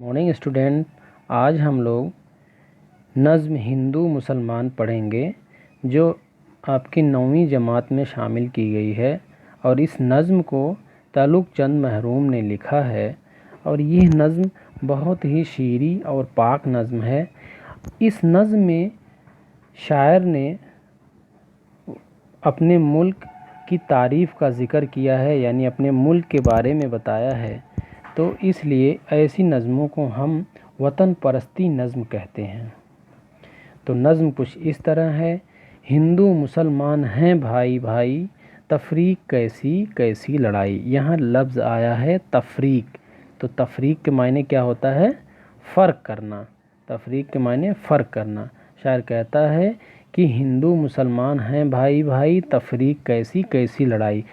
Morning student, आज हम लोग नज़्म हिंदू मुसलमान पढ़ेंगे जो आपकी 9वीं जमात में शामिल की गई है। और इस नज़्म को तालुक चंद महरूम ने लिखा है और यह नज़्म बहुत ही शीरी और पाक नज़्म है। इस नज़्म में शायर ने अपने मुल्क की तारीफ़ का ज़िक्र किया है, यानी अपने मुल्क के बारे में बताया है। तो इसलिए ऐसी नज़मों को हम वतन परस्ती नज़्म कहते हैं। तो नज़्म कुछ इस तरह है। हिंदू मुसलमान हैं भाई भाई, तफरीक कैसी कैसी लड़ाई। यहाँ लफ्ज़ आया है तफरीक। तो तफरीक के मायने क्या होता है? फ़र्क करना। तफरीक के मायने फ़र्क करना। शायर कहता है कि हिंदू मुसलमान हैं भाई भाई, तफरीक कैसी कैसी लड़ाई।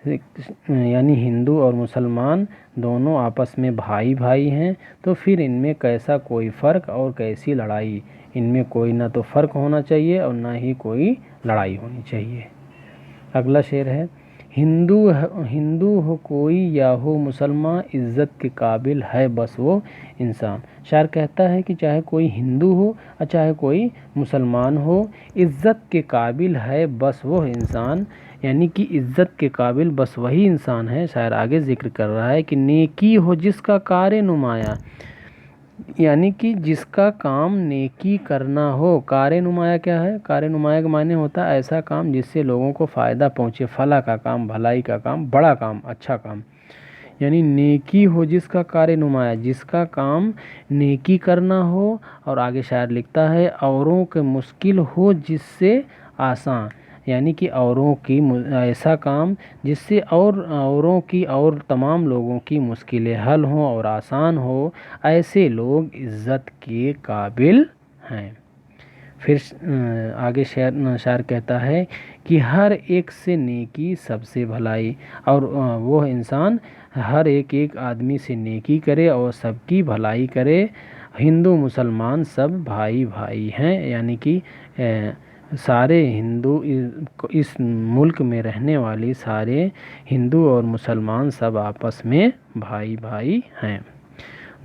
यानी हिंदू और मुसलमान दोनों आपस में भाई भाई हैं, तो फिर इनमें कैसा कोई फ़र्क और कैसी लड़ाई। इनमें कोई ना तो फ़र्क होना चाहिए और ना ही कोई लड़ाई होनी चाहिए। अगला शेर है, हिंदू हो कोई या हो मुसलमान, इज़्ज़त के काबिल है बस वो इंसान। शायर कहता है कि चाहे कोई हिंदू हो और चाहे कोई मुसलमान हो, इज़्ज़त के काबिल है बस वो इंसान। यानी कि इज़्ज़त के काबिल बस वही इंसान है। शायर आगे ज़िक्र कर रहा है कि नेकी हो जिसका कार नुमाया, यानी कि जिसका काम नेकी करना हो। कार नुमाया क्या है? कार नुमाया का मायने होता है ऐसा काम जिससे लोगों को फ़ायदा पहुँचे, फला का काम, भलाई का काम, बड़ा काम, अच्छा काम। यानी नेकी हो जिसका कार नुमाया, जिसका काम नेकी करना हो। और आगे शायर लिखता है, औरों के मुश्किल हो जिससे आसान। यानी कि औरों की ऐसा काम जिससे औरों की और तमाम लोगों की मुश्किलें हल हों और आसान हो, ऐसे लोग इज़्ज़त के काबिल हैं। फिर आगे शायर कहता है कि हर एक से नेकी सबसे भलाई, और वो इंसान हर एक आदमी से नेकी करे और सबकी भलाई करे। हिंदू मुसलमान सब भाई भाई हैं, यानी कि सारे हिंदू इस मुल्क में रहने वाले सारे हिंदू और मुसलमान सब आपस में भाई भाई हैं।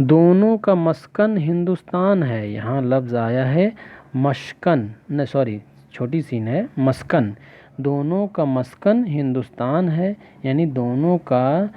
दोनों का मस्कन हिंदुस्तान है। यहाँ लफ्ज़ आया है मस्कन, न सॉरी छोटी सीन है, मस्कन। दोनों का मस्कन हिंदुस्तान है, यानी दोनों का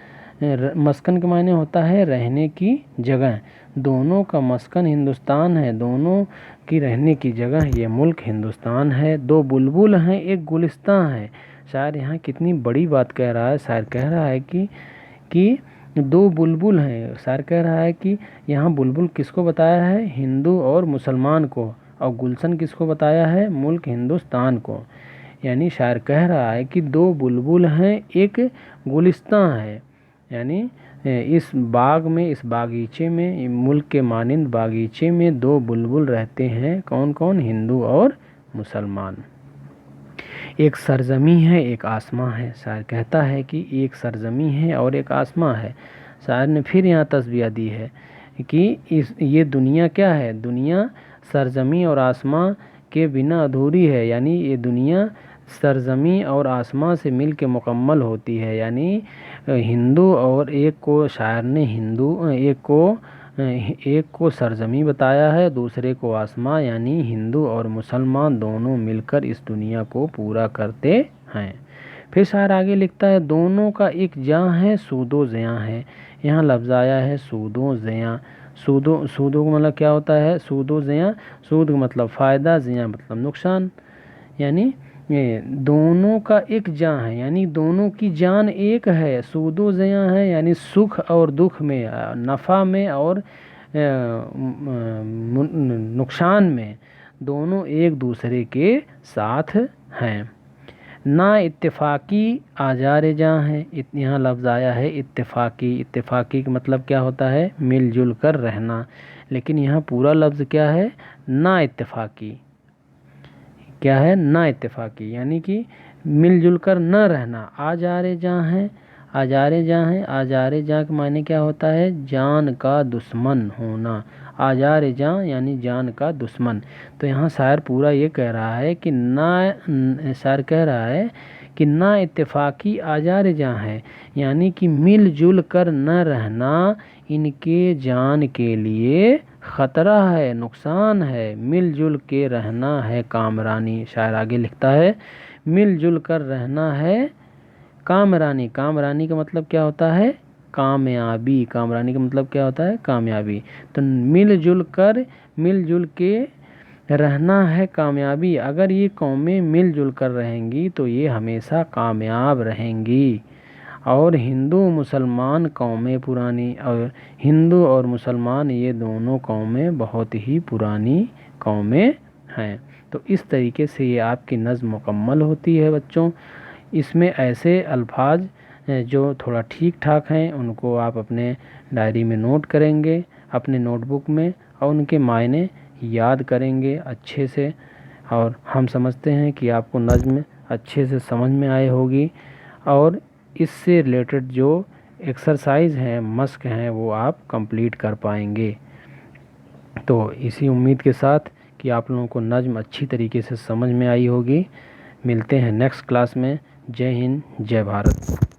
मस्कन के मायने होता है रहने की जगह। दोनों का मस्कन हिंदुस्तान है, दोनों की रहने की जगह ये मुल्क हिंदुस्तान है। दो बुलबुल हैं एक गुलिस्तान है। शायर यहाँ कितनी बड़ी बात कह रहा है। शायर कह रहा है कि दो बुलबुल हैं। शायर कह रहा है कि यहाँ बुलबुल किसको बताया है? हिंदू और मुसलमान को। और गुलशन किसको बताया है? मुल्क हिंदुस्तान को। यानी शायर कह रहा है कि दो बुलबुल हैं एक गुलिस्तान है। यानी इस बाग में, इस बागीचे में, मुल्क के मानिंद बागीचे में दो बुलबुल रहते हैं। कौन कौन? हिंदू और मुसलमान। एक सरजमी है एक आसमां है। शायर कहता है कि एक सरजमी है और एक आसमां है। शायर ने फिर यहाँ तस्बीह दी है कि ये दुनिया क्या है? दुनिया सरजमी और आसमां के बिना अधूरी है। यानी ये दुनिया सरजमी और आसमां से मिल के मुकम्मल होती है। यानी हिंदू और एक को शायर ने एक को सरजमी बताया है, दूसरे को आसमां। यानी हिंदू और मुसलमान दोनों मिलकर इस दुनिया को पूरा करते हैं। फिर शायर आगे लिखता है, दोनों का एक जां है सूदो ज़ियां है। यहाँ लफ्ज़ आया है सूदो ज़ियां। सूदो का मतलब क्या होता है? सूदो ज़ियां, सूद का मतलब फ़ायदा, ज़ियां मतलब नुकसान। यानी दोनों का एक जान है, यानी दोनों की जान एक है। सूदो ज़ियां है यानी सुख और दुख में, नफ़ा में और नुकसान में दोनों एक दूसरे के साथ हैं। ना इत्तेफाकी आजार जहाँ है। यहाँ लफ्ज़ आया है इत्तेफाकी। इत्तेफाकी का मतलब क्या होता है? मिलजुल कर रहना। लेकिन यहाँ पूरा लफ्ज़ क्या है? ना इत्तेफाकी। क्या है? ना इत्तेफाकी, यानी कि मिलजुल कर न रहना। आजारे जहाँ है, आजारे जहाँ है, आजारे जहाँ के मायने क्या होता है? जान का दुश्मन होना। आजारे जहाँ यानी जान का दुश्मन। तो यहाँ शायर पूरा ये कह रहा है कि शायर कह रहा है کہ نا اتفاقی آزار جاں ہے، یعنی کہ مل جل کر نہ رہنا ان کے جان کے لیے خطرہ ہے، نقصان ہے۔ مل جل کے رہنا ہے کامرانی، شاعر آگے لکھتا ہے مل جل کر رہنا ہے کامرانی۔ کامرانی کا مطلب کیا ہوتا ہے؟ کامیابی۔ کامرانی کا مطلب کیا ہوتا ہے؟ کامیابی۔ تو مل جل کے رہنا ہے کامیابی۔ اگر یہ قومیں مل جل کر رہیں گی تو یہ ہمیشہ کامیاب رہیں گی۔ اور ہندو مسلمان قومیں پرانی، اور ہندو اور مسلمان یہ دونوں قومیں بہت ہی پرانی قومیں ہیں۔ تو اس طریقے سے یہ آپ کی نظم مکمل ہوتی ہے بچوں۔ اس میں ایسے الفاظ جو تھوڑا ٹھیک ٹھاک ہیں ان کو آپ اپنے ڈائری میں نوٹ کریں گے، اپنے نوٹ بک میں، اور ان کے معنی یاد کریں گے اچھے سے۔ اور ہم سمجھتے ہیں کہ آپ کو نظم اچھے سے سمجھ میں آئے ہوگی، اور اس سے ریلیٹڈ جو ایکسرسائز ہیں، مشق ہیں، وہ آپ کمپلیٹ کر پائیں گے۔ تو اسی امید کے ساتھ کہ آپ لوگوں کو نظم اچھی طریقے سے سمجھ میں آئی ہوگی، ملتے ہیں نیکسٹ کلاس میں۔ جے ہند، جے بھارت۔